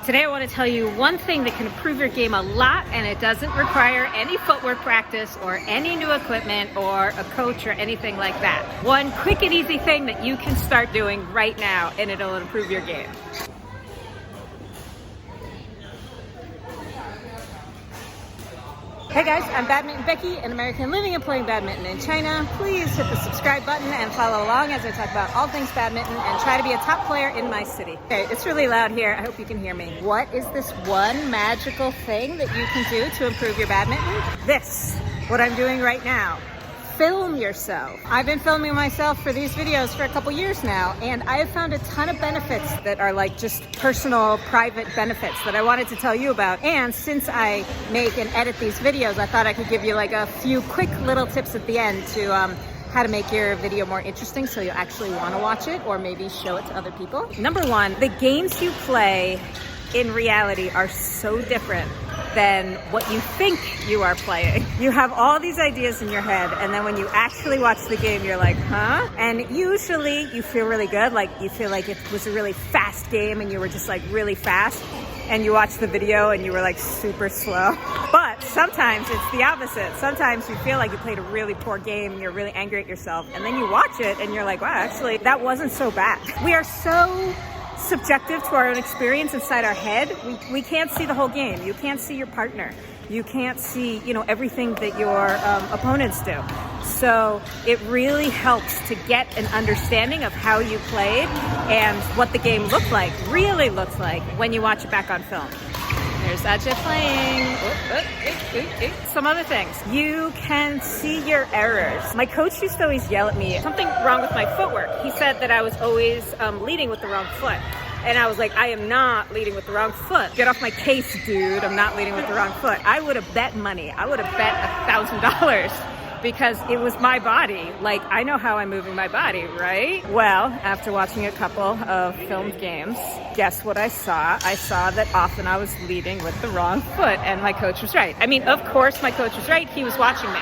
Today I want to tell you one thing that can improve your game a lot, and it doesn't require any footwork practice or any new equipment or a coach or anything like that. One quick and easy thing that you can start doing right now, and it'll improve your game. Hey guys, I'm Badminton Becky, an American living and playing badminton in China. Please hit the subscribe button and follow along as I talk about all things badminton and try to be a top player in my city. Okay, it's really loud here. I hope you can hear me. What is this one magical thing that you can do to improve your badminton? This, what I'm doing right now. Film yourself. I've been filming myself for these videos for a couple years now, and I have found a ton of benefits that are like just personal, private benefits that I wanted to tell you about. And since I make and edit these videos, I thought I could give you like a few quick little tips at the end to how to make your video more interesting so you'll actually want to watch it or maybe show it to other people. Number one, the games you play in reality are so different than what you think you are playing. You have all these ideas in your head, and then when you actually watch the game, you're like, huh? And usually you feel really good, like you feel like it was a really fast game and you were just like really fast, and you watch the video and you were like super slow. But sometimes it's the opposite. Sometimes you feel like you played a really poor game and you're really angry at yourself, and then you watch it and you're like, wow, actually that wasn't so bad. We are so subjective to our own experience inside our head. We can't see the whole game. You can't see your partner. You can't see, everything that your opponents do. So it really helps to get an understanding of how you played and what the game really looks like when you watch it back on film. There's Ajay playing. Some other things. You can see your errors. My coach used to always yell at me, something wrong with my footwork. He said that I was always leading with the wrong foot. And I was like, I am not leading with the wrong foot. Get off my case, dude. I'm not leading with the wrong foot. I would have bet money. I would have bet $1,000 because it was my body. Like, I know how I'm moving my body, right? Well, after watching a couple of filmed games, guess what I saw? I saw that often I was leading with the wrong foot, and my coach was right. I mean, of course my coach was right. He was watching me.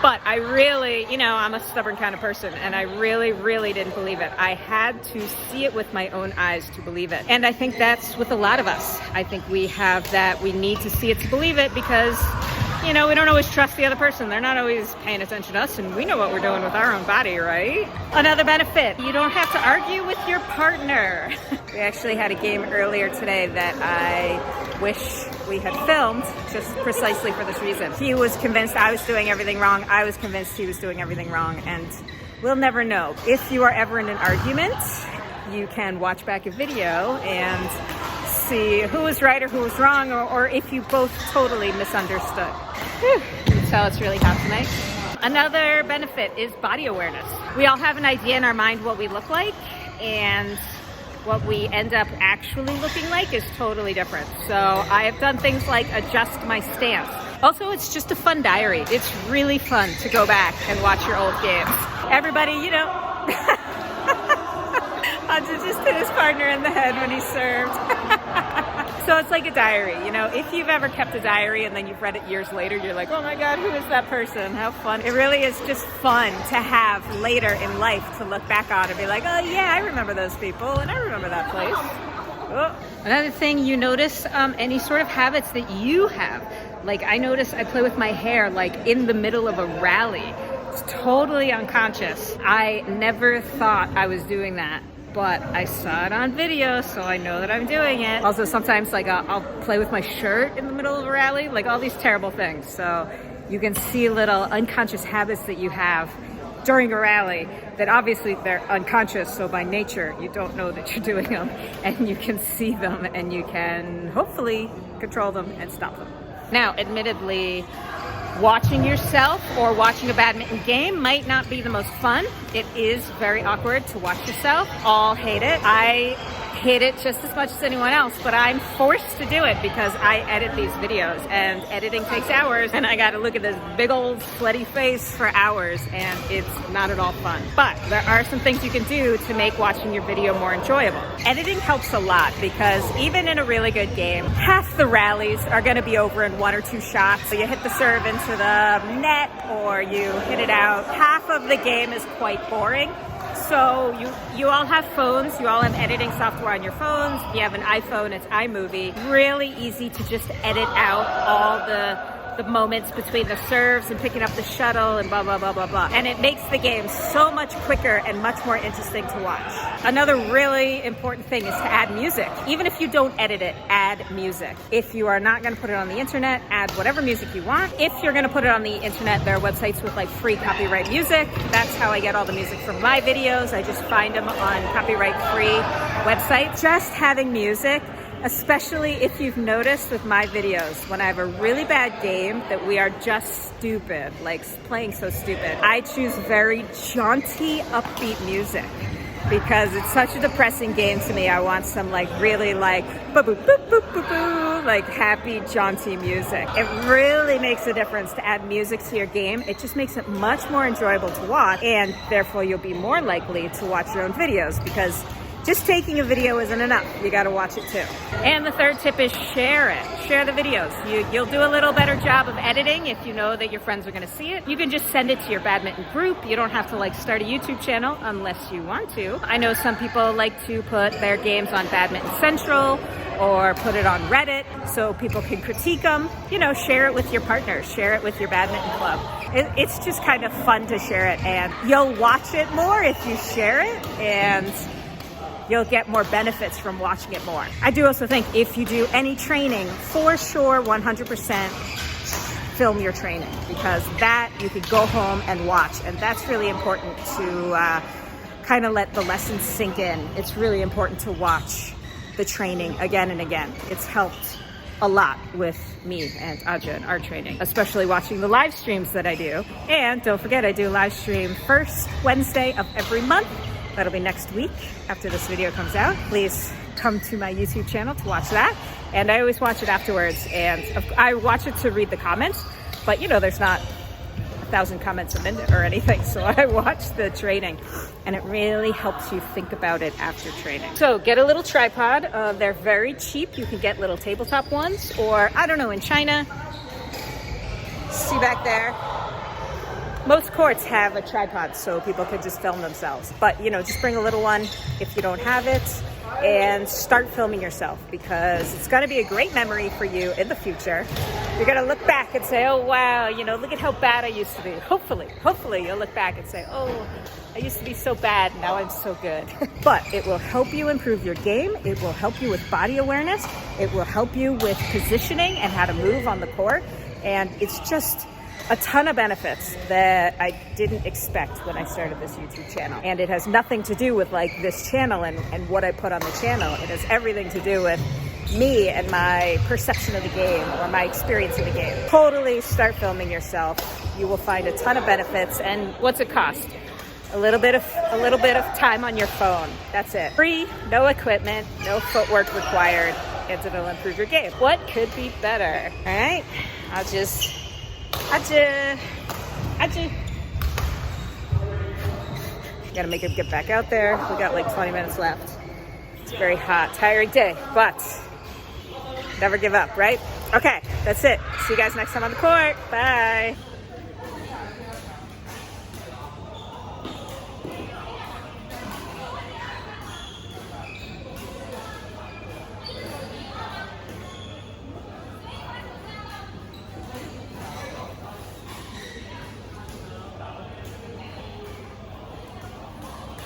But I really, I'm a stubborn kind of person, and I really, really didn't believe it. I had to see it with my own eyes to believe it. And I think that's with a lot of us. I think we have that. We need to see it to believe it because, we don't always trust the other person. They're not always paying attention to us, and we know what we're doing with our own body, right? Another benefit, you don't have to argue with your partner. We actually had a game earlier today that I wish we had filmed just precisely for this reason. He was convinced I was doing everything wrong. I was convinced he was doing everything wrong, and we'll never know. If you are ever in an argument, you can watch back a video and see who was right or who was wrong, or if you both totally misunderstood. Whew. You can tell it's really hot tonight. Another benefit is body awareness. We all have an idea in our mind what we look like, and what we end up actually looking like is totally different. So I have done things like adjust my stance. Also, it's just a fun diary. It's really fun to go back and watch your old games. Everybody, Hunter just hit his partner in the head when he served. So it's like a diary, if you've ever kept a diary and then you've read it years later, you're like, oh my God, who is that person? How fun. It really is just fun to have later in life to look back on and be like, oh yeah, I remember those people and I remember that place. Oh. Another thing, you notice any sort of habits that you have. Like I notice I play with my hair like in the middle of a rally. It's totally unconscious. I never thought I was doing that, but I saw it on video, so I know that I'm doing it. Also, sometimes like I'll play with my shirt in the middle of a rally, like all these terrible things. So you can see little unconscious habits that you have during a rally that obviously they're unconscious, so by nature you don't know that you're doing them, and you can see them and you can hopefully control them and stop them. Now, admittedly, watching yourself or watching a badminton game might not be the most fun. It is very awkward to watch yourself. All hate it. I hate it just as much as anyone else, but I'm forced to do it because I edit these videos, and editing takes hours, and I gotta look at this big old sweaty face for hours, and it's not at all fun. But there are some things you can do to make watching your video more enjoyable. Editing helps a lot because even in a really good game, half the rallies are gonna be over in 1 or 2 shots. So you hit the serve into the net or you hit it out. Half of the game is quite boring. So you all have phones, you all have editing software on your phones. If you have an iPhone, it's iMovie. Really easy to just edit out all the moments between the serves and picking up the shuttle and blah, blah, blah, blah, blah. And it makes the game so much quicker and much more interesting to watch. Another really important thing is to add music. Even if you don't edit it, add music. If you are not gonna put it on the internet, add whatever music you want. If you're gonna put it on the internet, there are websites with like free copyright music. That's how I get all the music from my videos. I just find them on copyright-free websites. Just having music, especially if you've noticed with my videos, when I have a really bad game that we are just stupid, like playing so stupid, I choose very jaunty, upbeat music because it's such a depressing game to me. I want some like really like boo boo boo boo boo boo, like happy, jaunty music. It really makes a difference to add music to your game. It just makes it much more enjoyable to watch, and therefore you'll be more likely to watch your own videos, because just taking a video isn't enough. You gotta watch it too. And the third tip is share it. Share the videos. You'll do a little better job of editing if you know that your friends are gonna see it. You can just send it to your badminton group. You don't have to like start a YouTube channel unless you want to. I know some people like to put their games on Badminton Central or put it on Reddit so people can critique them. You know, share it with your partners. Share it with your badminton club. It's just kind of fun to share it, and you'll watch it more if you share it, and you'll get more benefits from watching it more. I do also think if you do any training, for sure, 100% film your training, because that you could go home and watch. And that's really important to kind of let the lessons sink in. It's really important to watch the training again and again. It's helped a lot with me and Aja and our training, especially watching the live streams that I do. And don't forget, I do live stream first Wednesday of every month. That'll be next week after this video comes out. Please come to my YouTube channel to watch that. And I always watch it afterwards. And I watch it to read the comments, but you know, there's not 1,000 comments a minute or anything. So I watch the training, and it really helps you think about it after training. So get a little tripod. They're very cheap. You can get little tabletop ones, or I don't know, in China, see back there, most courts have a tripod so people can just film themselves. But, you know, just bring a little one if you don't have it, and start filming yourself, because it's going to be a great memory for you in the future. You're going to look back and say, oh, wow, you know, look at how bad I used to be. Hopefully you'll look back and say, oh, I used to be so bad, now I'm so good. But it will help you improve your game. It will help you with body awareness. It will help you with positioning and how to move on the court. And it's just a ton of benefits that I didn't expect when I started this YouTube channel. And it has nothing to do with like this channel and what I put on the channel. It has everything to do with me and my perception of the game, or my experience of the game. Totally start filming yourself. You will find a ton of benefits. And what's it cost? A little bit of time on your phone. That's it. Free, no equipment, no footwork required, and it'll improve your game. What could be better? All right, I'll just Aja. Gotta make him get back out there. We got like 20 minutes left. It's a very hot, tiring day, but never give up, right? Okay, that's it. See you guys next time on the court. Bye.